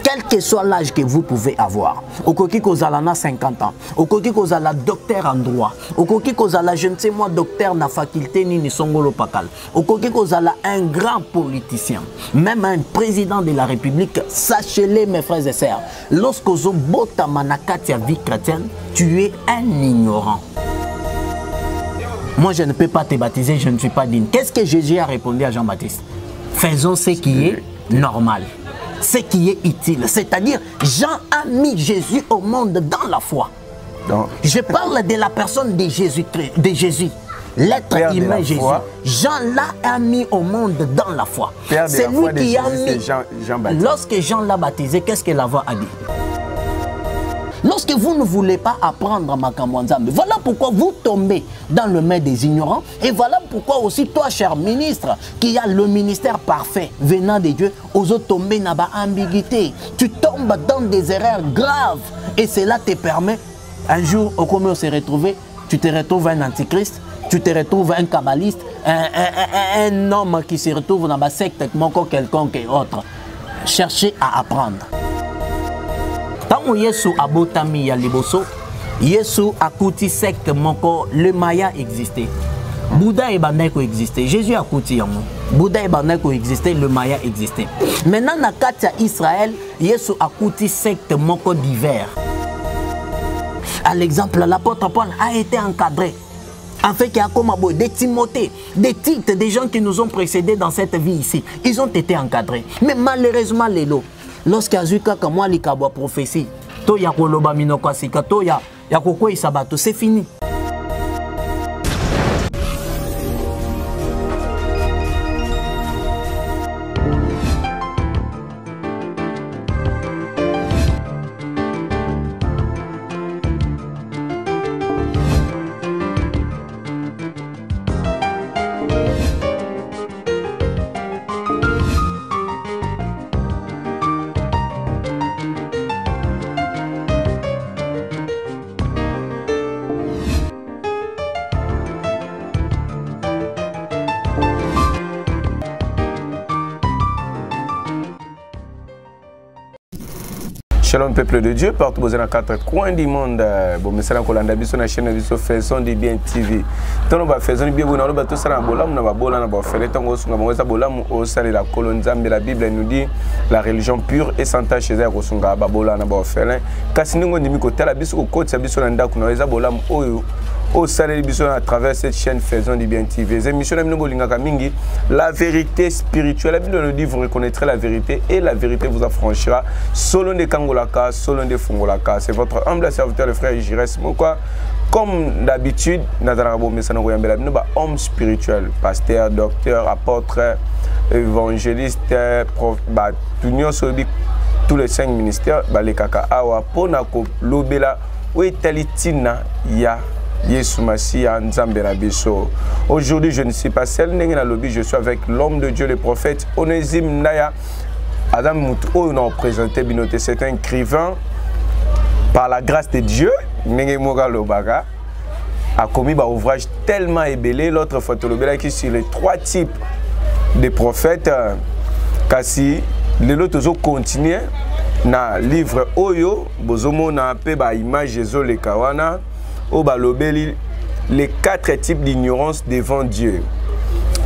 Quel que soit l'âge que vous pouvez avoir, au coquille kozalana 50 ans, au coquille kozala docteur en droit, au coquille kozala je ne sais moi docteur na faculté ni songolo pakal, au coquille kozala un grand politicien, même un président de la République, sachez-les mes frères et sœurs, lorsque vous bota manakatia vie chrétienne, tu es un ignorant. Moi je ne peux pas te baptiser, je ne suis pas digne. Qu'est-ce que Jésus a répondu à Jean-Baptiste? Faisons ce qui est normal, ce qui est utile. C'est-à-dire, Jean a mis Jésus au monde dans la foi. Donc, je parle de la personne de Jésus, l'être humain Jésus. Jean l'a mis au monde dans la foi. C'est lui qui a mis. Lorsque Jean l'a baptisé, qu'est-ce que la voix a dit? Lorsque vous ne voulez pas apprendre Makamwanzambe, voilà pourquoi vous tombez dans le main des ignorants. Et voilà pourquoi aussi toi, cher ministre, qui a le ministère parfait venant de Dieu, aux tombés dans l'ambiguïté. Tu tombes dans des erreurs graves. Et cela te permet, un jour, au commun se retrouver, tu te retrouves un antichrist, tu te retrouves un kabbaliste, un homme qui se retrouve dans ma secte, quelconque et autre. Cherchez à apprendre. Tant Yesu abotami ya liboso, Yesu akuti secte moko, le Maya existait. Bouddha et Bandeko existait. Jésus akuti yango. Bouddha et Bandeko existait, le Maya existait. Maintenant na katia Israël, Yesu akuti secte moko divers. À l'exemple, l'apôtre Paul a été encadré. En fait, il y a comme des Timothée, des titres, des gens qui nous ont précédés dans cette vie ici. Ils ont été encadrés. Mais malheureusement, les lots. Lorsqu'Azuka comme moi likabwa prophétie, to ya koloba minoko sika to ya kokwe isabato, c'est fini. Shalom peuple de Dieu, partout dans les quatre coins du monde. Bon, mais c'est la Colanda Bisso, la chaîne Bisso, Faisons du bien TV. Tant on va faire du bien, on va tout ça dans bolam, on va bolam, on va faire tant on va bolam au sein de la colonne Zambe. La Bible nous dit la religion pure et sans tache chez elle, on va bolam, on va faire. Quand nous on dit côté la Bisso au côté Bisso landa, on va bolam au sein de Bisso à travers cette chaîne Faisons du bien TV. Les émissions de Bolinga Kamingi, la vérité spirituelle. La Bible nous dit vous reconnaîtrez la vérité et la vérité vous affranchira. Selon des Kangola. Selon des Fongolaka, c'est votre humble serviteur le frère Jires Mokwa. Comme d'habitude, nous sommes homme spirituel, pasteur, docteur, apôtre, évangéliste, tous les 5 ministères, les kaka awa, ponako, lobela, ouetalitina, ya, Yesu Masia, Nzambera Biso. Aujourd'hui, je ne suis pas seul, je suis avec l'homme de Dieu, le prophète Onésime Naya. Adam Moutou, on a présenté Binoté, c'est un écrivain par la grâce de Dieu, Nengemoga Lobaga, a commis un ouvrage tellement ébélé. L'autre photo qui sur les 3 types de prophètes, Kassi, les autres ont continué dans le livre Oyo, Bozomo na pe ba image Jésus le Kawana, au balobeli les 4 types d'ignorance devant Dieu.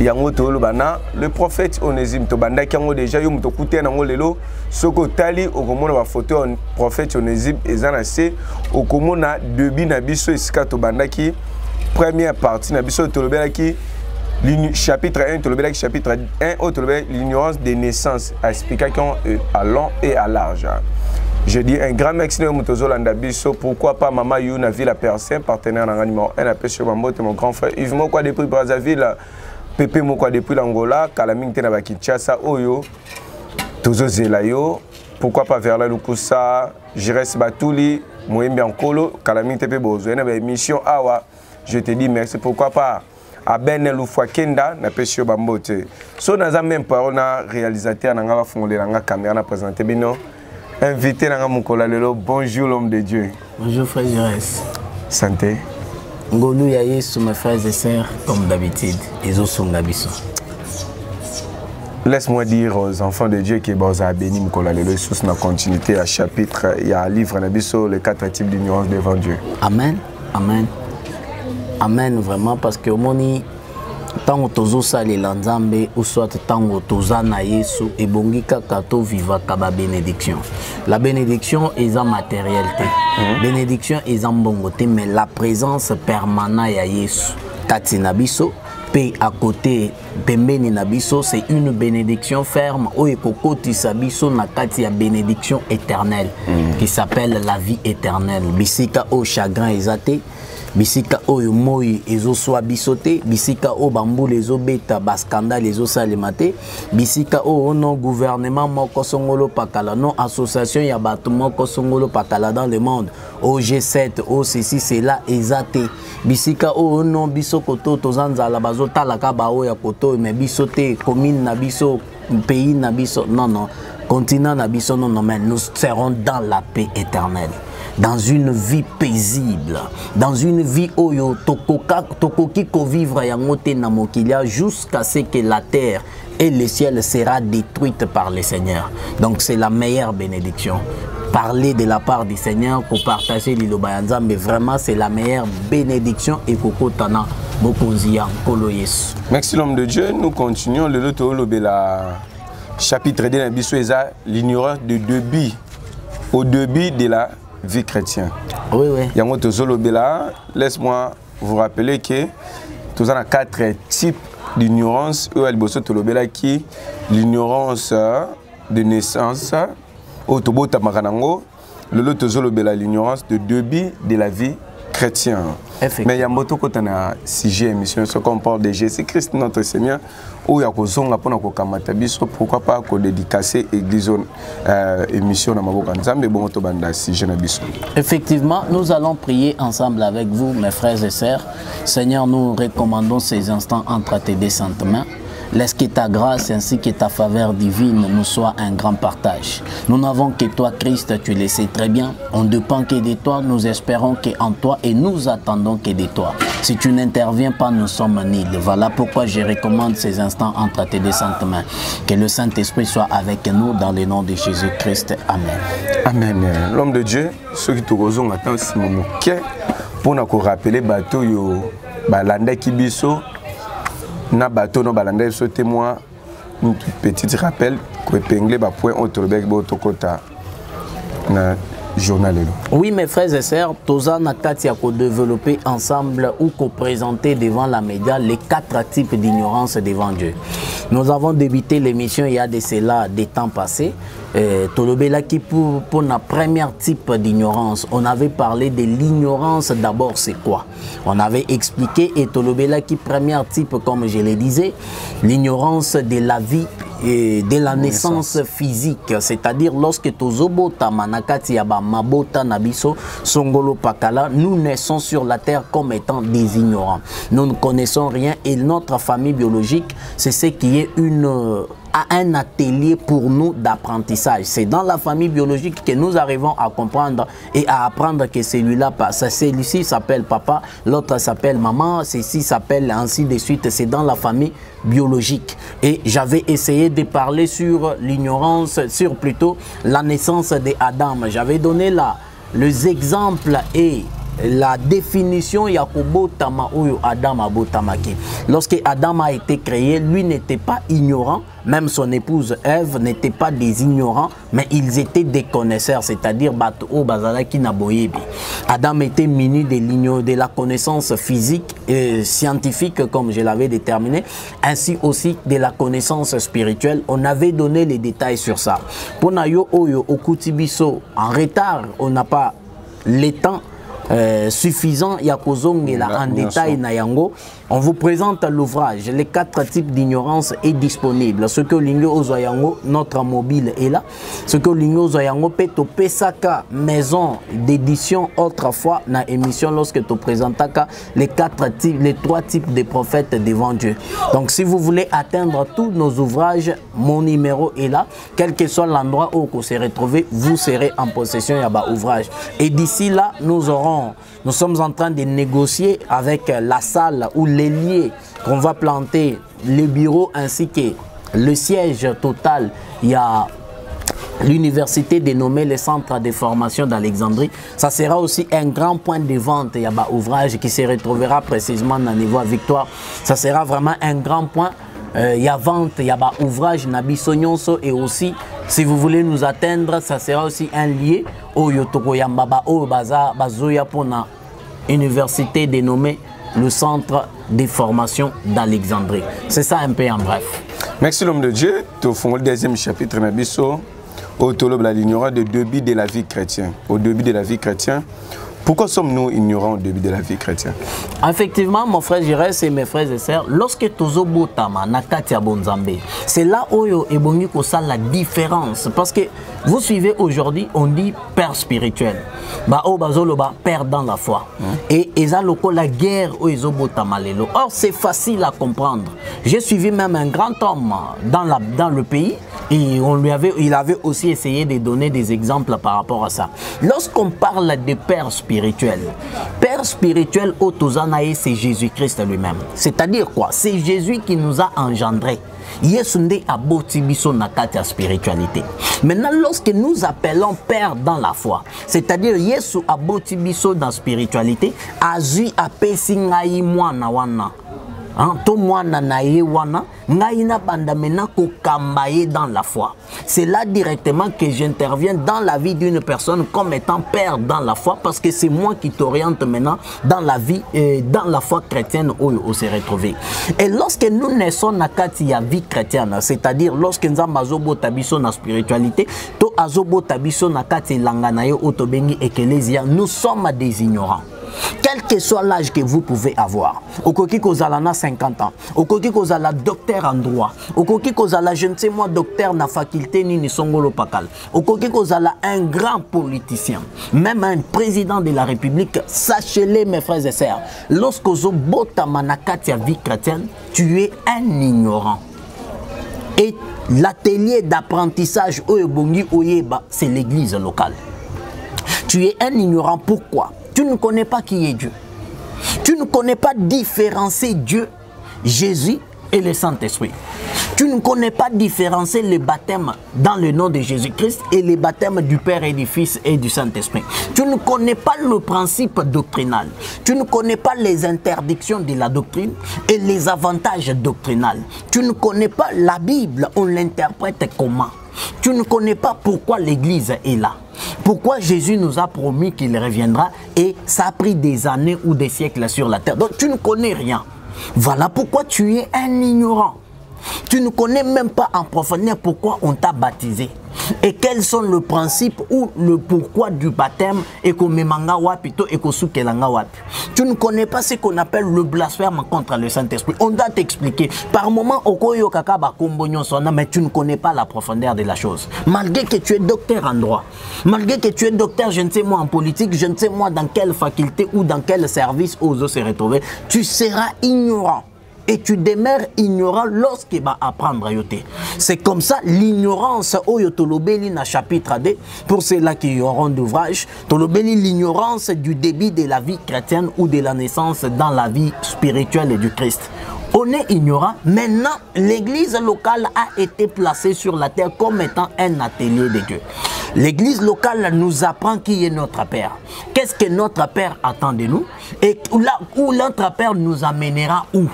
Le prophète Onésime Tobanda qui a déjà eu muto kuté na ngolelo soko tali okomona ba photo prophète Onésime ezanase okomona debi na biso esika Tobanda qui première partie na biso tolobela qui chapitre 1 tolobela qui chapitre 1 autre l'ignorance des naissances explication à long et à large. Je dis un grand merci à Moutozolanda Bisso. Pourquoi pas Maman You na ville à Persin, partenaire dans l'animation. Un appel sur mon grand frère Yves Mokwa depuis Brazzaville. Pepe Mokwa depuis l'Angola, Kalaming Tenaba Kinshasa, Oyo, Tozo Zelayo, pourquoi pas vers la Lukusa, Jires Batouli, Moembe Ankolo, Kalaming Tepe Bozo, une émission Awa, je te dis merci, pourquoi pas à Ben Loufwa Kenda, na Pesio Bambote. So, dans la même parole, réalisateur, on a fondé la caméra, on a présenté Bino, invité dans Moukola Lelo, bonjour l'homme de Dieu. Bonjour frère Jires. Santé. Ngolou Yaye sous mes frères et sœurs, comme d'habitude, les autres sont d'habitude. Laisse-moi dire aux enfants de Dieu qui est béni, Mkolalelo, sous la continuité à chapitre, il y a un livre, les 4 types d'ignorance devant Dieu. Amen, amen, amen, vraiment, parce que au moni, tant que tu as les lanzambe, ou soit tant que tu as na Yesu, et bongi kakato viva kaba bénédiction. La bénédiction est en matérialité. Bénédiction est en bongoté, mais la présence permanente ya Yesu, katina biso. Paix à côté, Pembeni Nabiso, c'est une bénédiction ferme. Oekokoti Sabiso Nakati a bénédiction éternelle qui s'appelle la vie éternelle. Bisika au chagrin exaté, Bisika o moi ezo soit bisoté, Bisika o bambou les obeta baskanda les osalemate, Bisika o non gouvernement moko songolo pakala, non association ya bato moko songolo pakala dans le monde. Au G7, au ceci c'est là exaté. Bisika o non biso koto tozanza la bazo talaka bao ya koto mais bisoté commune na biso pays na biso non continent na biso non mais nous serons dans la paix éternelle. Dans une vie paisible, dans une vie oyo tokoki ko vivre yangote na mokilia jusqu'à ce que la terre et le ciel sera détruite par le Seigneur. Donc c'est la meilleure bénédiction. Parler de la part du Seigneur pour partager l'Ilobayanza, mais vraiment c'est la meilleure bénédiction et Koko Tana Bokonzia Kolo Yesu. Merci l'homme de Dieu, nous continuons le loto la chapitre 2 de l'ignorance de début au début de la vie chrétienne. Oui, oui. Yangoto Zolobela, laisse-moi vous rappeler que nous avons 4 types d'ignorance. Qui l'ignorance de naissance, l'ignorance de début de la vie chrétienne. Mais il y a un sujet émission, ce qu'on parle de Jésus-Christ, notre Seigneur, où il y a pourquoi pas dédicacer l'église émission Effectivement, nous allons prier ensemble avec vous, mes frères et sœurs. Seigneur, nous recommandons ces instants entre tes deux saintes mains. Laisse que ta grâce ainsi que ta faveur divine nous soit un grand partage. Nous n'avons que toi, Christ, tu le sais très bien. On ne dépend que de toi, nous espérons qu'en toi et nous attendons que de toi. Si tu n'interviens pas, nous sommes nuls. Voilà pourquoi je recommande ces instants entre tes deux saintes mains. Que le Saint-Esprit soit avec nous dans le nom de Jésus-Christ. Amen. Amen. L'homme de Dieu, ceux qui te rejoignent attendent ce moment pour nous rappeler bateau yo balanda kibiso. Na bateau no balanda so témoin une petite rappel que épinglé ba point autobek bo tokota na journal. Oui, mes frères et sœurs, Toza Nakati a co-développé ensemble ou co-présenté devant la média les 4 types d'ignorance devant Dieu. Nous avons débuté l'émission il y a de cela des temps passés. Tolobela qui pour la première type d'ignorance, on avait parlé de l'ignorance d'abord c'est quoi? On avait expliqué et Tolobela qui premier type comme je le disais, l'ignorance de la vie et de la naissance physique, c'est-à-dire lorsque tozobota manakati yaba mabota nabiso songolo pakala, nous naissons sur la terre comme étant des ignorants. Nous ne connaissons rien et notre famille biologique, c'est ce qui est un atelier pour nous d'apprentissage. C'est dans la famille biologique que nous arrivons à comprendre et à apprendre que celui-là, celui-ci s'appelle papa, l'autre s'appelle maman, ceci s'appelle ainsi de suite. C'est dans la famille biologique. Et j'avais essayé de parler sur l'ignorance, sur plutôt la naissance d'Adam. J'avais donné là les exemples et la définition Yakobo Tama ou Adam Abotamaki. Lorsque Adam a été créé, lui n'était pas ignorant, même son épouse Ève n'était pas des ignorants, mais ils étaient des connaisseurs, c'est-à-dire Bato Bazalaki Naboyebi. Adam était muni de la connaissance physique et scientifique, comme je l'avais déterminé, ainsi aussi de la connaissance spirituelle. On avait donné les détails sur ça. Pour Nayo Oyo Okutibiso, en retard, on n'a pas le temps suffisant en détail nayango. On vous présente l'ouvrage. Les 4 types d'ignorance est disponible. Ce que l'Ingo Ozoyango, notre mobile est là. Ce que l'Ingo Ozoyango peut te Pesaka maison d'édition autrefois dans l'émission lorsque tu présentes les 3 types de prophètes devant Dieu. Donc si vous voulez atteindre tous nos ouvrages, mon numéro est là. Quel que soit l'endroit où vous serez retrouvé, vous serez en possession de l'ouvrage. Et d'ici là, nous sommes en train de négocier avec la salle ou les lieux qu'on va planter, les bureaux ainsi que le siège total, il y a l'université dénommée le centre de formation d'Alexandrie. Ça sera aussi un grand point de vente. Il y a un ouvrage qui se retrouvera précisément dans le niveau Victoire. Ça sera vraiment un grand point. Il y a vente, il y a un ouvrage Nabi Sonyonso, et aussi si vous voulez nous atteindre, ça sera aussi un lié au Yotoko Yambaba au Baza Bazoya pour la université dénommée le centre de formation d'Alexandrie. C'est ça un peu en bref. Merci l'homme de Dieu. Tu as le deuxième chapitre Nabiso. Au tolob la l'ignorance de début de la vie chrétienne. Au début de la vie chrétienne. Pourquoi sommes-nous ignorants au début de la vie chrétienne? Effectivement, mon frère Jirès et mes frères et sœurs, lorsque tozo botama nakatia bonzambe, c'est là où ebongi ko ça la différence. Parce que vous suivez aujourd'hui, on dit père spirituel. Ba o bazoloba père dans la foi. Et ezaloko la guerre au ezo botama lelo. Or c'est facile à comprendre. J'ai suivi même un grand homme dans le pays. Et il avait aussi essayé de donner des exemples par rapport à ça. Lorsqu'on parle de père spirituel au Tozanae, c'est Jésus-Christ lui-même. C'est-à-dire quoi? C'est Jésus qui nous a engendrés. Yesunde abotibiso nakati spiritualité. Maintenant, lorsque nous appelons père dans la foi, c'est-à-dire Yesu abotibiso dans spiritualité, azu apesi ngai mwana wana. Dans la foi. C'est là directement que j'interviens dans la vie d'une personne comme étant père dans la foi, parce que c'est moi qui t'oriente maintenant dans la vie, dans la foi chrétienne où on s'est retrouvé. Et lorsque nous naissons dans la vie chrétienne, c'est-à-dire lorsque nous avons tabiso na spiritualité, to azobo tabiso na kati langanayo otobengi ecclésia, nous sommes des ignorants. Quel que soit l'âge que vous pouvez avoir, au koki kozalana 50 ans, au koki kozala docteur en droit, au koki kozala je ne sais moi docteur na faculté ni songolo pakal, au koki kozala un grand politicien, même un président de la République, sachez-les mes frères et sœurs, lorsque zo bota manakati ya vie chrétienne, tu es un ignorant. Et l'atelier d'apprentissage Oyebongi Oyeba, c'est l'église locale. Tu es un ignorant, pourquoi? Tu ne connais pas qui est Dieu. Tu ne connais pas différencier Dieu, Jésus et le Saint-Esprit. Tu ne connais pas différencier le baptême dans le nom de Jésus-Christ et le baptême du Père et du Fils et du Saint-Esprit. Tu ne connais pas le principe doctrinal. Tu ne connais pas les interdictions de la doctrine et les avantages doctrinaux. Tu ne connais pas la Bible, on l'interprète comment. Tu ne connais pas pourquoi l'Église est là. Pourquoi Jésus nous a promis qu'il reviendra et ça a pris des années ou des siècles sur la terre. Donc tu ne connais rien. Voilà pourquoi tu es un ignorant. Tu ne connais même pas en profondeur pourquoi on t'a baptisé. Et quels sont le principe ou le pourquoi du baptême et qu'on memanga wapito et qu'on soukelanga wapi. Tu ne connais pas ce qu'on appelle le blasphème contre le Saint-Esprit. On doit t'expliquer. Par moment, okoyo kakaba kombonyon sona, mais tu ne connais pas la profondeur de la chose. Malgré que tu es docteur en droit, malgré que tu es docteur, je ne sais moi en politique, je ne sais moi dans quelle faculté ou dans quel service osent se retrouver, tu seras ignorant. Et tu demeures ignorant lorsqu'il va apprendre à yoter. C'est comme ça l'ignorance au Yotolobeli na chapitre 2, pour ceux-là qui auront d'ouvrage, Tolobeli l'ignorance du début de la vie chrétienne ou de la naissance dans la vie spirituelle du Christ. On est ignorant. Maintenant, l'église locale a été placée sur la terre comme étant un atelier de Dieu. L'église locale nous apprend qui est notre Père. Qu'est-ce que notre Père attend de nous? Et là où notre Père nous amènera où?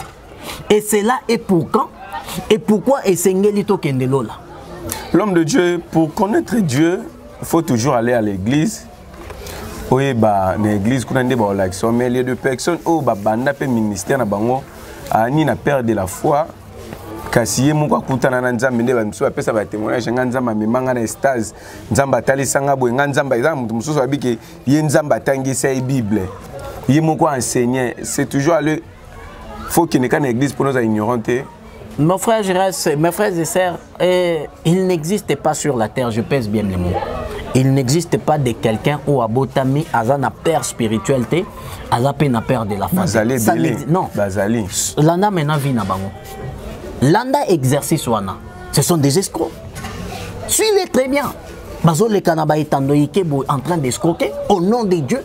Et c'est là et pour quand? Et pourquoi l'homme de Dieu, pour connaître Dieu, il faut toujours aller à l'église. Oui, bah, l'église, qu'on a des mais les deux personnes, oh, bah, pe ministère na bango, ni na père de la foi. Kasi ye moko akutana na nzambe nde bamisusu apesa ba témoignage nga nzambe amemanga na estase nzambe atalisanga boye nga nzambe eza mutu mususu abiki ye nzambe atangisa e Bible ye moko enseigner. C'est toujours aller. Faut qu'il n'y ait qu'une église pour nous ignoranter. Mes frères et sœurs, il n'existe pas sur la terre, je pèse bien les mots. Il n'existe pas de quelqu'un où Abotami a une père spiritualité, a une père de la famille. Non. Bazali. Landa maintenant vit na bango. Landa exercice wana. Ce sont des escrocs. Suivez très bien. Bazo le Kanaba est en train d'escroquer au nom de Dieu.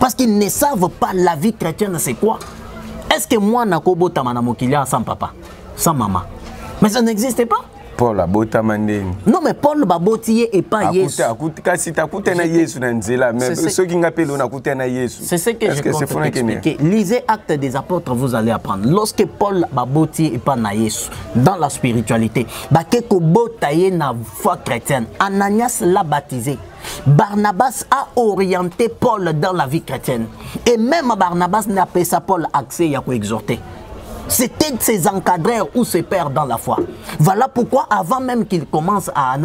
Parce qu'ils ne savent pas la vie chrétienne, c'est quoi? Est-ce que moi, Nakobo Tamana Mokilia sans papa, sans maman? Mais ça n'existait pas. Paul abota mandeni. Non mais Paul babotiye et pas Yesu. Kasi takuta na Yesu na nzela mais ceux qui ngapelo na kuta na Yesu. C'est ce que je compte expliquer. Lisez Actes des Apôtres, vous allez apprendre. Lorsque Paul babotiye et pas na Yesu dans la spiritualité, bakeko botaye na foi chrétienne. Ananias l'a baptisé. Barnabas a orienté Paul dans la vie chrétienne. Et même Barnabas n'a pas ça Paul accès à exhorter. C'était ses encadreurs ou ses pères dans la foi. Voilà pourquoi avant même qu'il commence à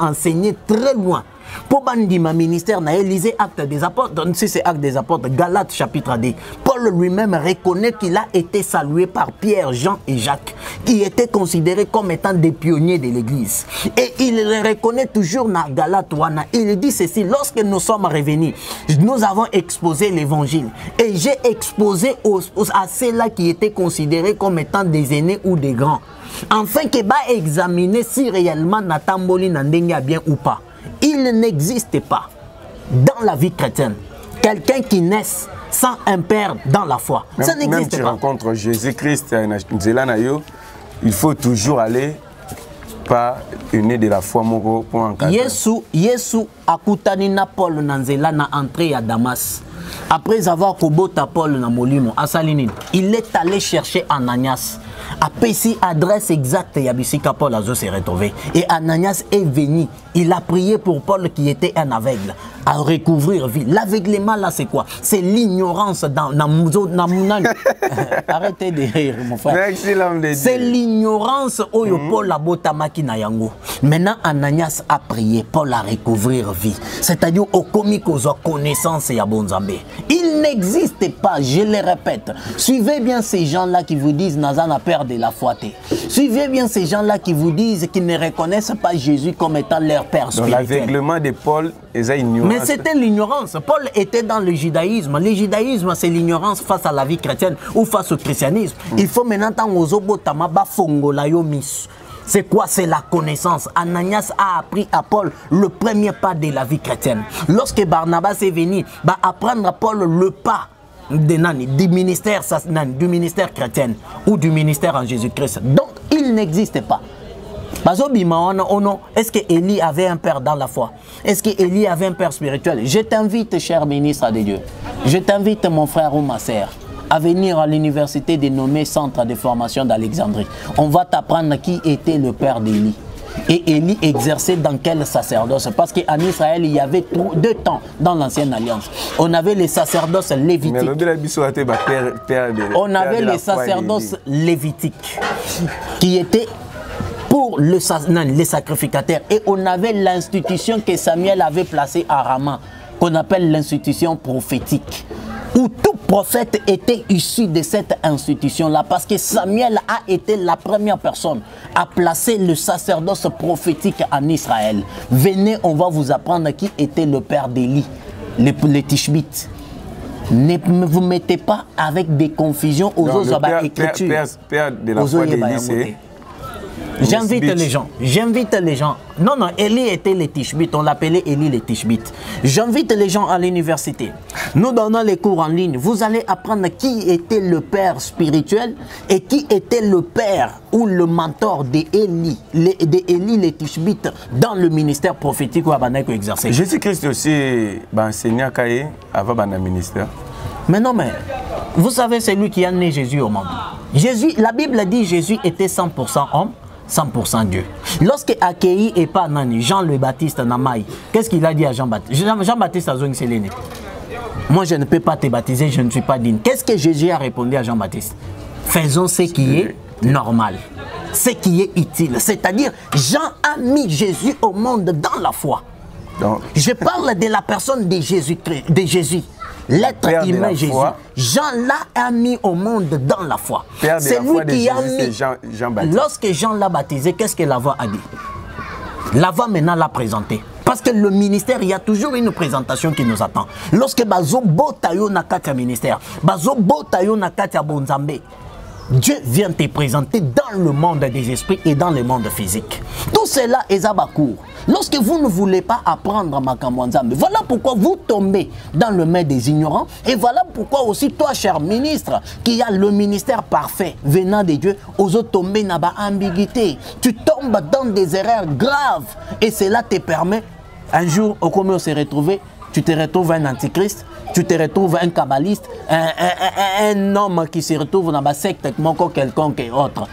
enseigner très loin, pour Bandima ministère, n'a lisé Actes des Apôtres, si c'est Actes des Apôtres, Galates chapitre 10, Paul lui-même reconnaît qu'il a été salué par Pierre, Jean et Jacques, qui étaient considérés comme étant des pionniers de l'Église. Et il le reconnaît toujours dans Galates. Il dit ceci, lorsque nous sommes revenus, nous avons exposé l'Évangile. Et j'ai exposé à ceux-là qui étaient considérés comme étant des aînés ou des grands. Afin que va examiner si réellement Natamboli Nandenga bien ou pas. Il n'existe pas dans la vie chrétienne quelqu'un qui naisse sans un père dans la foi. Ça n'existe pas. Même tu rencontres Jésus-Christ, il faut toujours aller par une de la foi pour encadrer. Yesu akutani na Paul nanzela na entrée à Damas. Après avoir kobota Paul na molimo asalinine, il est allé chercher Ananias. Après si adresse exacte Yabisika Paul a se retrouvé. Et Ananias est venu. Il a prié pour Paul qui était un aveugle à recouvrir vie. L'aveuglement là c'est quoi? C'est l'ignorance dans arrêtez de rire mon frère. C'est l'ignorance oyo Paul a botamaki na yango. Maintenant Ananias a prié, Paul a recouvrir vie. C'est-à-dire au comique aux connaissances et à Bonzambe. Il n'existe pas, je le répète. Suivez bien ces gens-là qui vous disent Nazana père de la foi. Suivez bien ces gens-là qui vous disent qu'ils ne reconnaissent pas Jésus comme étant leur père spirituel. L'aveuglement de Paul est ignorance. Mais c'était l'ignorance. Paul était dans le judaïsme. Le judaïsme, c'est l'ignorance face à la vie chrétienne ou face au christianisme. Il faut maintenant c'est quoi? C'est la connaissance. Ananias a appris à Paul le premier pas de la vie chrétienne. Lorsque Barnabas est venu, apprendre à Paul le pas du ministère chrétien ou du ministère en Jésus-Christ. Donc, il n'existe pas. Est-ce que Élie avait un père dans la foi? Est-ce que Élie avait un père spirituel? Je t'invite, cher ministre de Dieu, je t'invite, mon frère ou ma sœur, à venir à l'université dénommée Centre de formation d'Alexandrie. On va t'apprendre qui était le père d'Élie. Et Élie exerçait dans quel sacerdoce? Parce qu'en Israël, il y avait deux temps dans l'ancienne alliance. On avait les sacerdoces lévitiques. On avait les sacerdoces lévitiques qui étaient pour les sacrificateurs. Et on avait l'institution que Samuel avait placée à Rama, qu'on appelle l'institution prophétique, où tout prophète était issu de cette institution-là, parce que Samuel a été la première personne à placer le sacerdoce prophétique en Israël. Venez, on va vous apprendre qui était le père d'Élie, les Tishbites. Ne vous mettez pas avec des confusions aux autres écritures. Père de la foi d'Élie, j'invite les gens. Non, Élie était les Tishbites. On l'appelait Élie les Tishbites. J'invite les gens à l'université. Nous donnons les cours en ligne. Vous allez apprendre qui était le père spirituel et qui était le père ou le mentor d'Élie les Tishbites dans le ministère prophétique où Abaneko exerçait. Jésus-Christ aussi enseignant avant le ministère. Mais non, mais vous savez, c'est lui qui a né Jésus au monde. Jésus, la Bible dit Jésus était 100% homme, 100% Dieu. Lorsque Akei et pas Nani, Jean le Baptiste Namaï, qu'est-ce qu'il a dit à Jean-Baptiste? Jean-Baptiste a dit, moi je ne peux pas te baptiser, je ne suis pas digne. Qu'est-ce que Jésus a répondu à Jean-Baptiste? Faisons ce qui est normal, ce qui est utile. C'est-à-dire, Jean a mis Jésus au monde dans la foi. Donc, je parle de la personne de Jésus. L'être humain Jésus. Jean l'a mis au monde dans la foi. C'est lui qui a mis. Jean-Baptiste. Lorsque Jean l'a baptisé, qu'est-ce que la voix a dit? La voix maintenant l'a présenté. Parce que le ministère, il y a toujours une présentation qui nous attend. Lorsque Bazo Botayo na katia ministère, Bazo Botayo na katia Bonzambe, Dieu vient te présenter dans le monde des esprits et dans le monde physique. Tout cela est abakour. Lorsque vous ne voulez pas apprendre Makambo Nzambe, voilà pourquoi vous tombez dans le main des ignorants. Et voilà pourquoi aussi toi, cher ministre, qui a le ministère parfait venant de Dieu, aux autres tombés n'a pas ambiguïté. Tu tombes dans des erreurs graves. Et cela te permet, un jour, au comment se retrouver, tu te retrouves un antichrist, tu te retrouves un kabbaliste, un homme qui se retrouve dans ma secte, quelconque et autre.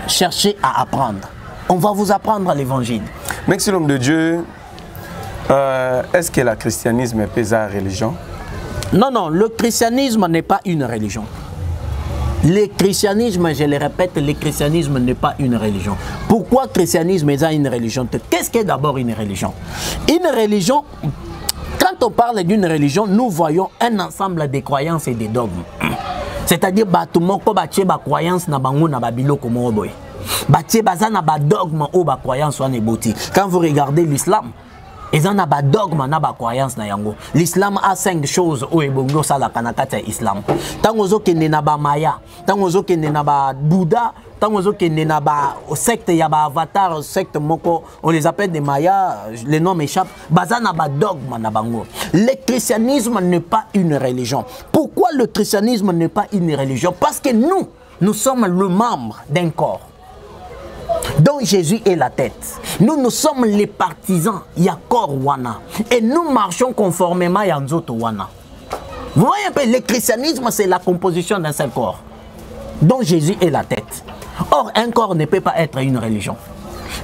Cherchez à apprendre. On va vous apprendre l'évangile. Merci l'homme de Dieu. Est-ce que le christianisme est une religion? Non, non, le christianisme n'est pas une religion. Le christianisme, je le répète, le christianisme n'est pas une religion. Pourquoi le christianisme est une religion? Qu'est-ce qu'est d'abord une religion? Une religion, quand on parle d'une religion, nous voyons un ensemble de croyances et de dogmes. C'est-à-dire, tout le monde a des croyances dans le biloko moboy. Quand vous regardez l'islam, ils ont un dogme, na croyance na yango. L'islam a 5 choses où ebongo sala kanakata islam. Tangozo kende na ba maya, tangozo kende na ba Bouddha, tangozo kende na ba secte ya ba avatar, secte moko, on les appelle des mayas, les noms m'échappent. Bazana ba dogme na bango. Le christianisme n'est pas une religion. Pourquoi le christianisme n'est pas une religion? Parce que nous sommes le membre d'un corps dont Jésus est la tête. Nous sommes les partisans, Yakor Wana. Et nous marchons conformément à Yanzoto Wana. Vous voyez un peu, le christianisme, c'est la composition d'un seul corps, dont Jésus est la tête. Or, un corps ne peut pas être une religion.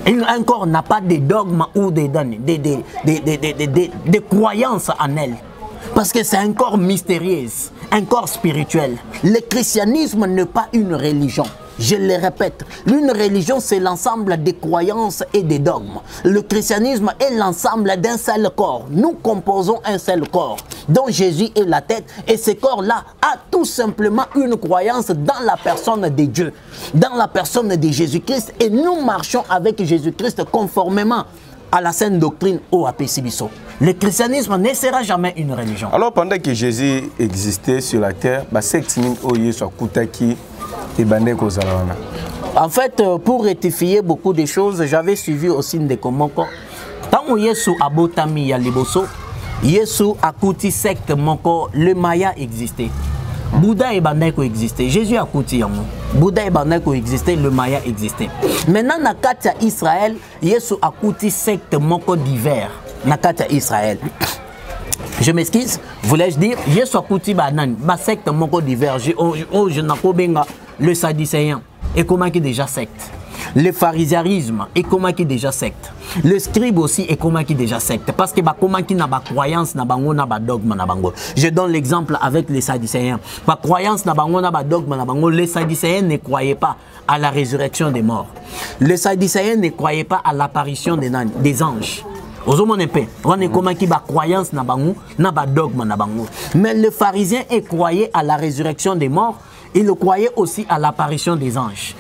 Un corps n'a pas de dogmes ou des croyances en elle. Parce que c'est un corps mystérieux, un corps spirituel. Le christianisme n'est pas une religion. Je le répète, une religion, c'est l'ensemble des croyances et des dogmes. Le christianisme est l'ensemble d'un seul corps. Nous composons un seul corps, dont Jésus est la tête. Et ce corps-là a tout simplement une croyance dans la personne de Dieu, dans la personne de Jésus-Christ. Et nous marchons avec Jésus-Christ conformément à la sainte doctrine au APCBISO. Le christianisme ne sera jamais une religion. Alors, pendant que Jésus existait sur la terre, en fait, pour rectifier beaucoup de choses, j'avais suivi aussi des commentaires. Tant que Yesu abotami ya liboso, Yesu akuti secte moko, le Maya existait. Bouddha et Bandeko existait. Jésus akuti yango. Bouddha et Bandeko existait, le Maya existait. Maintenant, na katia Israël, Yesu akuti secte moko divers. Na katia Israël. Je m'excuse, voulais-je dire, Yesu akuti banan, ba secte moko divers. Je n'ako benga le sadducéen. Et comment qui déjà secte? Le pharisaïsme et comment qui déjà secte? Le scribe aussi et comment qui déjà secte? Parce que comment qui n'a pas croyance n'a bango n'a pas dogme n'a bango. Je donne l'exemple avec les sadducéens. Pas croyance n'a bango n'a pas dogme n'a bango. Les sadducéens ne croyaient pas à la résurrection des morts. Les sadducéens ne croyaient pas à l'apparition des anges. On est comment qui ba croyance n'a bango n'a pas dogme n'a bango. Mais le pharisien croyait à la résurrection des morts. Il croyait aussi à l'apparition des anges.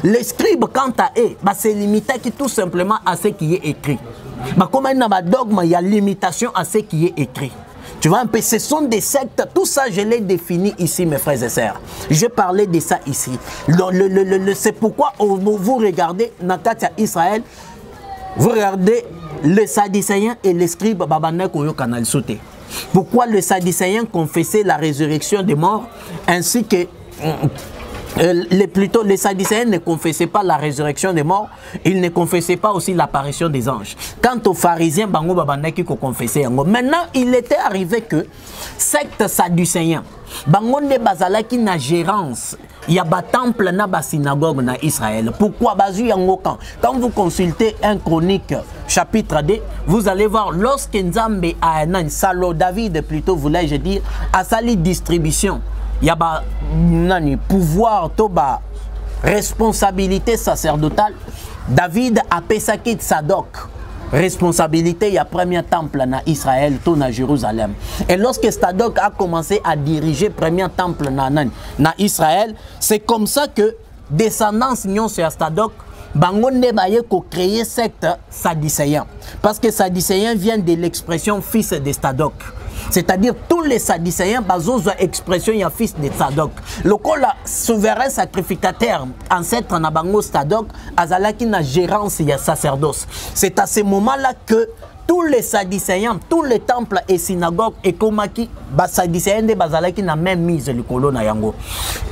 Les scribes, quant à eux, se limitaient tout simplement à ce qui est écrit. Comme il y a dogme, il y a limitation à ce qui est écrit. Tu vois un peu, ce sont des sectes, tout ça je l'ai défini ici mes frères et sœurs. Je parlais de ça ici. C'est pourquoi vous regardez Nakatia Israël, vous regardez les sadducéens et les scribes Babanek au canal sauté. Pourquoi les sadducéens confessaient la résurrection des morts ainsi que les sadducéens ne confessaient pas la résurrection des morts, ils ne confessaient pas aussi l'apparition des anges. Quant aux pharisiens, maintenant il était arrivé que secte sadducéen, bangonde bazalaki na gérance, il y a un temple na ba synagogue na Israël. Pourquoi bazu yango quand vous consultez un chronique chapitre 2, vous allez voir lorsque Nzambe a un salo David plutôt voulais-je dire a sali distribution. Il y a un pouvoir, toba, responsabilité sacerdotale. David a pesaki Sadok. Responsabilité, il y a premier temple en Israël, tout à Jérusalem. Et lorsque Sadok a commencé à diriger le premier temple en Israël, c'est comme ça que descendance non sur Sadok, bangonde baye ko créer secte sadducéen. Parce que sadducéen vient de l'expression fils de Sadok. C'est-à-dire tous les Sadducéens, bazozo expression ya fils de Tsadok. Le souverain sacrificateur, ancêtre Nabango Tsadok, azalaki na gérance ya sacerdoce. C'est à ce moment-là que tous les Sadducéens, tous les temples et synagogues et komaki, Sadducéens de bazalaki na même mise le colo na yango.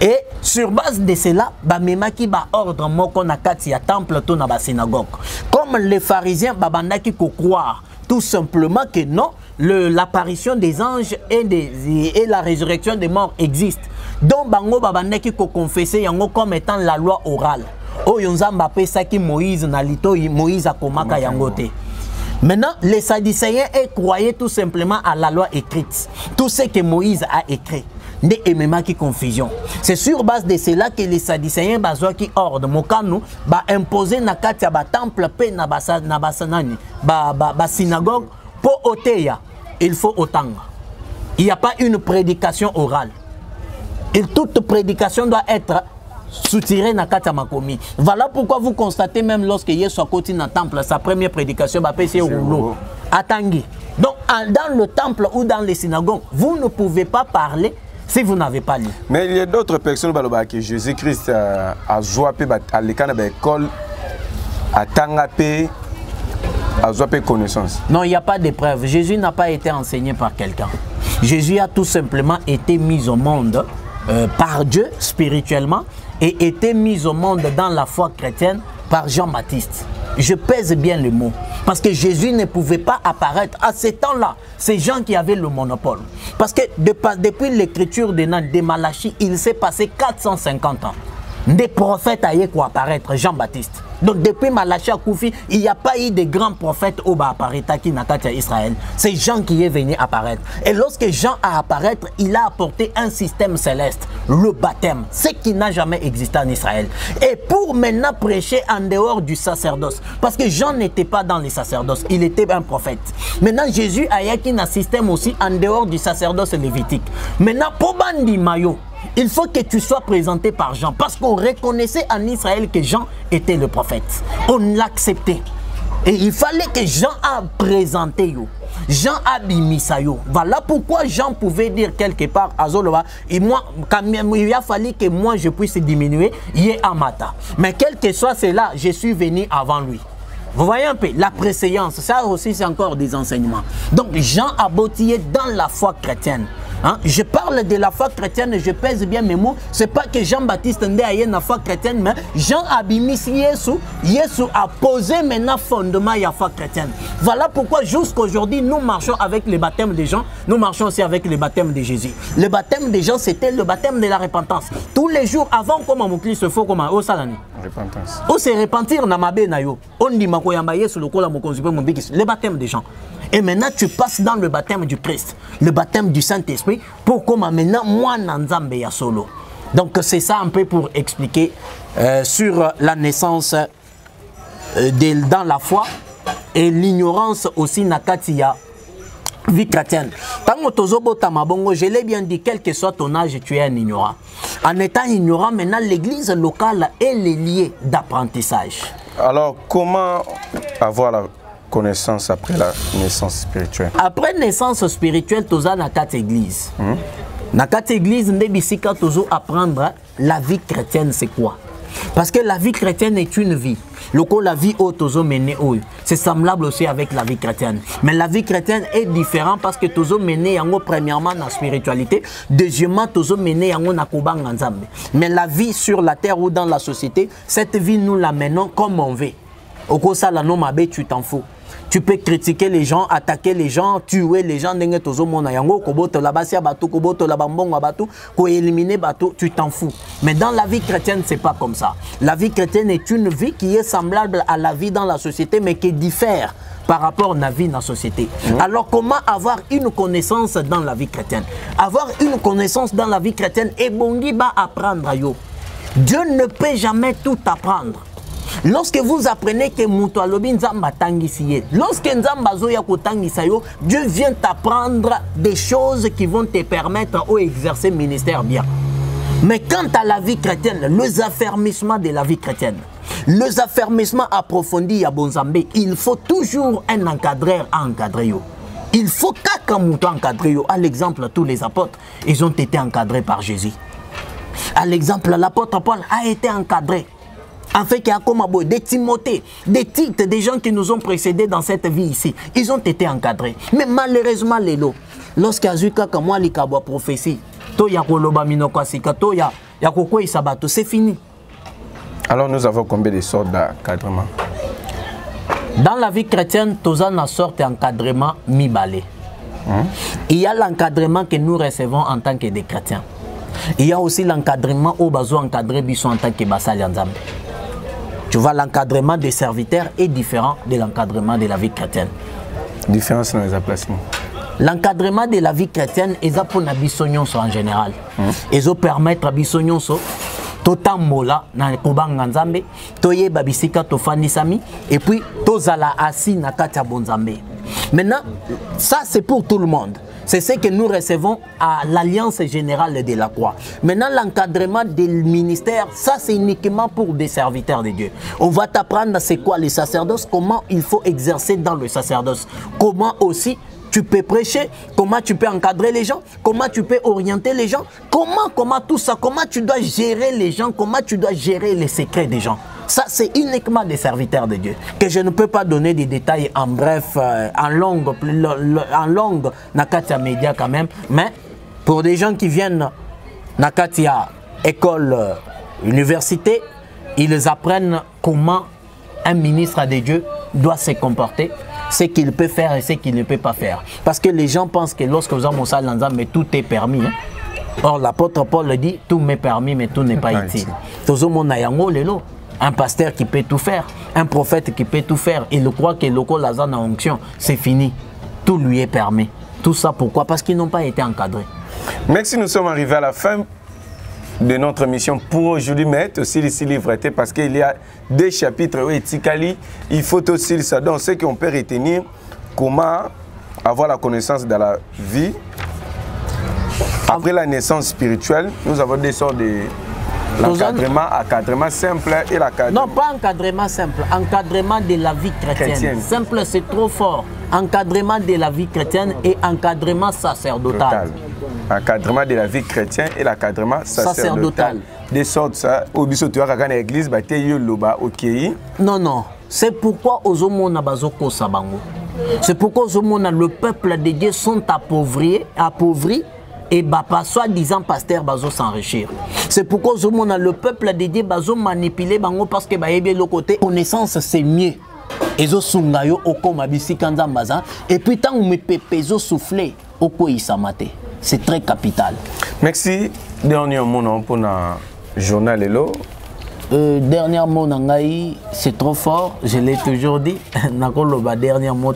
Et sur base de cela, memaki ba ordre moko na kati ya temple to na ba synagogue. Comme les pharisiens babandaki ko croire tout simplement que non, l'apparition des anges et la résurrection des morts existent. Donc bango babandaki ko confesser yango comme étant la loi orale. O yonzamba pesaki Moïse na lito Moïse akomaka yango te. Maintenant, les Sadducéens croyaient tout simplement à la loi écrite. Tout ce que Moïse a écrit. Qui confusion. C'est sur base de cela que les Sadducéens qui ordre mokanu ba imposer na katia ba temple pe na basanani ba synagogue pour oteya. Il faut otanga. Il n'y a pas une prédication orale. Et toute prédication doit être soutiré na kata makomi. Voilà pourquoi vous constatez même lorsque Yesu a côté dans le temple, sa première prédication, c'est rouleau. Attendez. Donc, dans le temple ou dans les synagogues, vous ne pouvez pas parler si vous n'avez pas lu. Mais il y a d'autres personnes qui Jésus-Christ a joué à l'école, à Tangapé, à joué connaissance. Non, il n'y a pas de preuve. Jésus n'a pas été enseigné par quelqu'un. Jésus a tout simplement été mis au monde par Dieu spirituellement et était mis au monde dans la foi chrétienne par Jean-Baptiste. Je pèse bien le mot. Parce que Jésus ne pouvait pas apparaître à ce temps-là. C'est Jean qui avait le monopole. Parce que depuis l'écriture de Malachie, il s'est passé 450 ans. Des prophètes allaient apparaître, Jean-Baptiste. Donc depuis Malachie à Koufi, il n'y a pas eu de grands prophètes au Baaparita qui n'a qu'à Israël. C'est Jean qui est venu apparaître. Et lorsque Jean a apparaître, il a apporté un système céleste, le baptême, ce qui n'a jamais existé en Israël. Et pour maintenant prêcher en dehors du sacerdoce, parce que Jean n'était pas dans les sacerdoces, il était un prophète. Maintenant Jésus a eu un système aussi en dehors du sacerdoce lévitique. Maintenant pour Bandi Mayo, il faut que tu sois présenté par Jean. Parce qu'on reconnaissait en Israël que Jean était le prophète. On l'acceptait. Et il fallait que Jean a présenté yo. Jean a bimisa yo. Voilà pourquoi Jean pouvait dire quelque part à Zoloba, et moi, quand même, il a fallu que moi je puisse diminuer, yé amata. Mais quel que soit cela, je suis venu avant lui. Vous voyez un peu, la préséance, ça aussi c'est encore des enseignements. Donc Jean a bottillé dans la foi chrétienne. Hein? Je parle de la foi chrétienne, je pèse bien mes mots. C'est pas que Jean-Baptiste ait une foi chrétienne, mais Jean a bimis Yesu. Yesu a posé maintenant fondement de la foi chrétienne. Voilà pourquoi jusqu'aujourd'hui nous marchons avec le baptême des gens. Nous marchons aussi avec le baptême de Jésus. Le baptême des gens, c'était le baptême de la repentance. Tous les jours avant, comme mon Christ se faut comme au salani. Repentance. On se repentir na mabe na yo. On dit makoyamba Yesu le kola mo konzipe mon bikis. Le baptême des gens. Et maintenant, tu passes dans le baptême du Christ, le baptême du Saint-Esprit, pour comment maintenant, moi, Nanzambe ya solo. Donc, c'est ça un peu pour expliquer sur la naissance dans la foi et l'ignorance aussi nakatia vie chrétienne. Je l'ai bien dit, quel que soit ton âge, tu es un ignorant. En étant ignorant, maintenant, l'église locale est les liés d'apprentissage. Alors, comment avoir la connaissance après la naissance spirituelle? Après naissance spirituelle, tu as na quatre églises. Na quatre églises, ndebisika tozo apprendre la vie chrétienne c'est quoi? Parce que la vie chrétienne est une vie. La vie au tozo mené c'est semblable aussi avec la vie chrétienne. Mais la vie chrétienne est différente parce que tozo mené yango premièrement dans la spiritualité, deuxièmement tozo mené yango na kubanga nzambe. Mais la vie sur la terre ou dans la société, cette vie nous la menons comme on veut. Au cours ça la non mabe tu t'en fous. Tu peux critiquer les gens, attaquer les gens, tuer les gens, tu t'en fous. Mais dans la vie chrétienne, c'est pas comme ça. La vie chrétienne est une vie qui est semblable à la vie dans la société, mais qui diffère par rapport à la vie dans la société. Alors, comment avoir une connaissance dans la vie chrétienne? Avoir une connaissance dans la vie chrétienne, et bongi va apprendre. Dieu ne peut jamais tout apprendre. Lorsque vous apprenez que lorsque Dieu vient t'apprendre des choses qui vont te permettre d'exercer le ministère bien. Mais quant à la vie chrétienne, les affermissements de la vie chrétienne, les affermissements approfondis à Bonzambé, il faut toujours un encadreur à encadrer. Il faut qu'à encadrer. À l'exemple, tous les apôtres, ils ont été encadrés par Jésus. À l'exemple, l'apôtre Paul a été encadré. En fait, il y a comme des Timothée, des Tite, des gens qui nous ont précédés dans cette vie ici. Ils ont été encadrés. Mais malheureusement, lorsqu'il y a eu comme moi, les prophétie, c'est fini. Alors nous avons combien de sortes d'encadrement? Dans la vie chrétienne, tous en sorte d'encadrement mi-balé. Il y a l'encadrement que nous recevons en tant que des chrétiens. Il y a aussi l'encadrement au besoin encadré en tant que bassal Nzambe. Tu vois, l'encadrement des serviteurs est différent de l'encadrement de la vie chrétienne. Différence dans les emplacements. L'encadrement de la vie chrétienne est pour la bisognons en général. Ils permettent à bisognons totambola na kobanga nzambe toye babisika tofandisami et puis tozala assis na katia bonzambe. Maintenant, ça c'est pour tout le monde. C'est ce que nous recevons à l'Alliance Générale de la Croix. Maintenant, l'encadrement des ministères, ça c'est uniquement pour des serviteurs de Dieu. On va t'apprendre c'est quoi le sacerdoce, comment il faut exercer dans le sacerdoce, comment aussi tu peux prêcher, comment tu peux encadrer les gens, comment tu peux orienter les gens, comment tout ça, comment tu dois gérer les gens, comment tu dois gérer les secrets des gens. Ça, c'est uniquement des serviteurs de Dieu. Que je ne peux pas donner des détails en bref, en longue, Nakatia Média quand même. Mais pour des gens qui viennent Nakatia école, université, ils apprennent comment un ministre de Dieu doit se comporter, ce qu'il peut faire et ce qu'il ne peut pas faire. Parce que les gens pensent que lorsque vous avez mon salle, mais tout est permis. Hein? Or, l'apôtre Paul le dit, tout m'est permis, mais tout n'est pas utile. Un pasteur qui peut tout faire, un prophète qui peut tout faire, il croit que le corps Lazare en onction, c'est fini. Tout lui est permis. Tout ça pourquoi? Parce qu'ils n'ont pas été encadrés. Merci, nous sommes arrivés à la fin de notre mission pour aujourd'hui, mais aussi ici livreté parce qu'il y a des chapitres où il faut aussi ça. Donc, ce qu'on peut retenir, comment avoir la connaissance de la vie. Après la naissance spirituelle, nous avons des sortes de... Encadrement simple et l'encadrement... Non, pas encadrement simple, encadrement de la vie chrétienne. Simple, c'est trop fort. Encadrement de la vie chrétienne et encadrement sacerdotal. Encadrement de la vie chrétienne et l'encadrement sacerdotal. Des sortes, ça, au biso tu as regardé l'église, bah t'es loba, ok. Non, non. C'est pourquoi aux hommes na bazoko sabango. C'est pourquoi aux hommes le peuple de Dieu sont appauvris. Et pas soi-disant pasteur bazo s'enrichir. C'est pourquoi le peuple de Dieu bazo manipuler bango parce que le côté connaissance c'est mieux. Ezo sungayo oko mabisi kanza mbaza et puis tant me pepezo souffler oko isamate. C'est très capital. Merci. Dernier mot pour na journal elo. Dernier mot nangai, c'est trop fort, je l'ai toujours dit. Nakolo ba dernier mot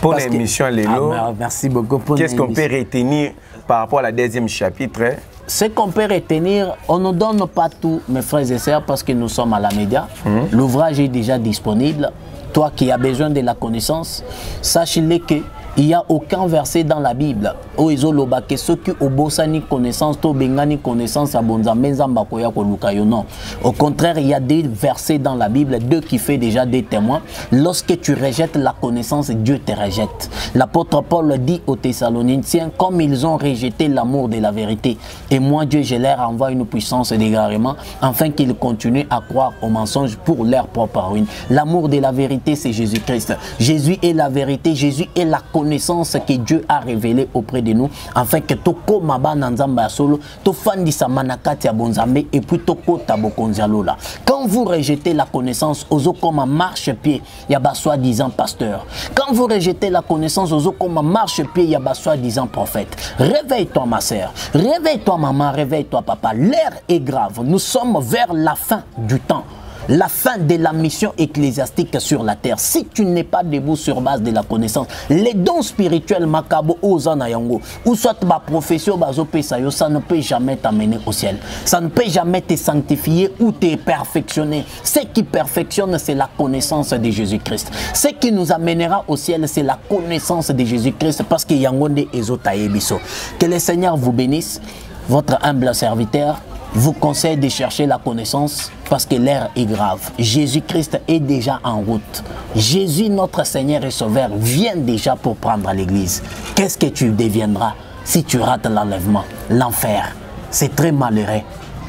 pour l'émission lelo. Merci beaucoup pour qu'est-ce qu'on peut retenir par rapport à la deuxième chapitre? Ce qu'on peut retenir, on ne donne pas tout, mes frères et sœurs, parce que nous sommes à la média. L'ouvrage est déjà disponible. Toi qui as besoin de la connaissance, sache-le que il n'y a aucun verset dans la Bible où ils ont que ceux qui ont bossani connaissance, to bengani connaissance à bonzambenzamba koya kolukayo. Non. Au contraire, il y a des versets dans la Bible, deux qui fait déjà des témoins. Lorsque tu rejettes la connaissance, Dieu te rejette. L'apôtre Paul dit aux Thessaloniciens, comme ils ont rejeté l'amour de la vérité, et moi Dieu, je leur envoie une puissance d'égarement, afin qu'ils continuent à croire aux mensonges pour leur propre ruine. L'amour de la vérité, c'est Jésus-Christ. Jésus est la vérité, Jésus est la connaissance que Dieu a révélée auprès de nous, afin que to komaba nanzamba solo, to fandisa manakati ya bonzambe et puis to kota bokonzialola. Quand vous rejetez la connaissance, ozo comme marche-pied, yaba soi-disant pasteur. Quand vous rejetez la connaissance, ozo comme marche-pied, yaba soi-disant prophète. Réveille-toi ma sœur, réveille-toi maman, réveille-toi papa. L'heure est grave. Nous sommes vers la fin du temps. La fin de la mission ecclésiastique sur la terre. Si tu n'es pas debout sur base de la connaissance, les dons spirituels makabo ozanayango ou soit ma profession bazo pesayo, ça ne peut jamais t'amener au ciel. Ça ne peut jamais te sanctifier ou te perfectionner. Ce qui perfectionne, c'est la connaissance de Jésus-Christ. Ce qui nous amènera au ciel, c'est la connaissance de Jésus-Christ, parce que yangonde ezotayebiso. Que le Seigneur vous bénisse, votre humble serviteur, vous conseille de chercher la connaissance parce que l'heure est grave. Jésus-Christ est déjà en route. Jésus, notre Seigneur et Sauveur, vient déjà pour prendre l'église. Qu'est-ce que tu deviendras si tu rates l'enlèvement, l'enfer? C'est très malheureux.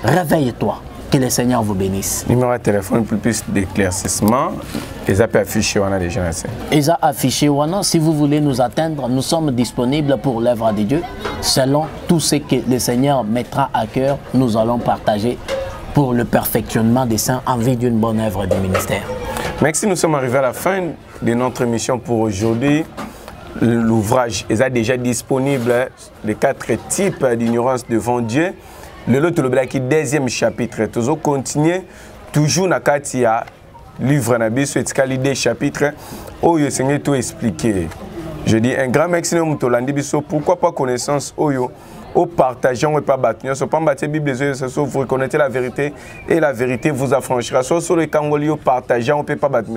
Réveille-toi. Que le Seigneur vous bénisse. Numéro de téléphone pour plus d'éclaircissement. Ils ont affiché on a déjà. Ils ont affiché on. Si vous voulez nous atteindre, nous sommes disponibles pour l'œuvre de Dieu. Selon tout ce que le Seigneur mettra à cœur, nous allons partager pour le perfectionnement des saints en vue d'une bonne œuvre du ministère. Merci, nous sommes arrivés à la fin de notre émission pour aujourd'hui. L'ouvrage est déjà disponible, les 4 types d'ignorance devant Dieu. Le lot le deuxième chapitre. Toujours continuer, toujours dans le livre Nabiso et l'idée chapitre où le Seigneur tout expliqué. Je dis un grand maximum pourquoi pas connaissance au partageant et pas bâtir. So pas bâtir Bible vous reconnaissez la vérité et la vérité vous affranchira. Sur le Congolais partageant on peut pas bâtir.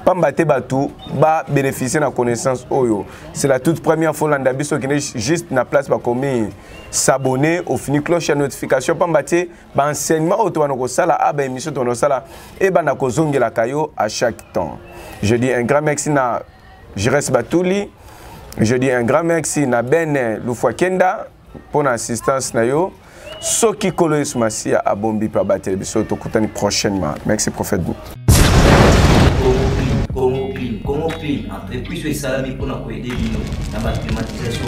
Pas bâtir batou ba bénéficier de la connaissance oyo. C'est la toute première fois l'andabiso qui est juste na place pour commis s'abonner au fini cloche à notification pas bâtir ba enseignement auto na ko sala aba émission to no sala et ba na ko zongela kayo à chaque temps. Je dis un grand merci na Jires Batouli. Je dis un grand merci na Ben Lufwakenda pour l'assistance na yo. Ce qui colle sur ma scie à Bombi pour battre le biseau prochainement. Merci prophète. Congo Clean, entreprise de salami pour nous aider dans la climatisation,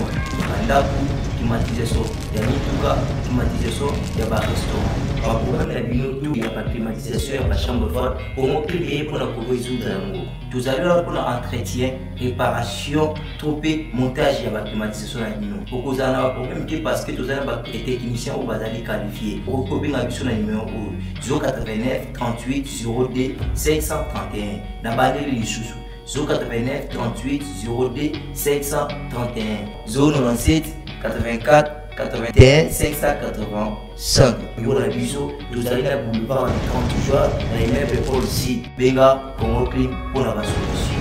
climatisation, il y a mituka, climatisation, il y a restaurant. Par programme il y a la climatisation, il y a la chambre froide. Congo Clean est pour nous résoudre l'amour. Tout à l'heure pour l'entretien, réparation, troupé, montage, il y a la climatisation. Pour que vous ayez un problème parce que vous avez des techniciens ou des qualifiés. Pour que vous ayez un numéro 089 38 02 531. N'abandonnez les sous. 089 38 02 531 097 84 81 585. Pour la biseau, vous allez la boulevard de 30 jours, dans les mêmes épaules ici. Benga, Congo Clean pour la solution.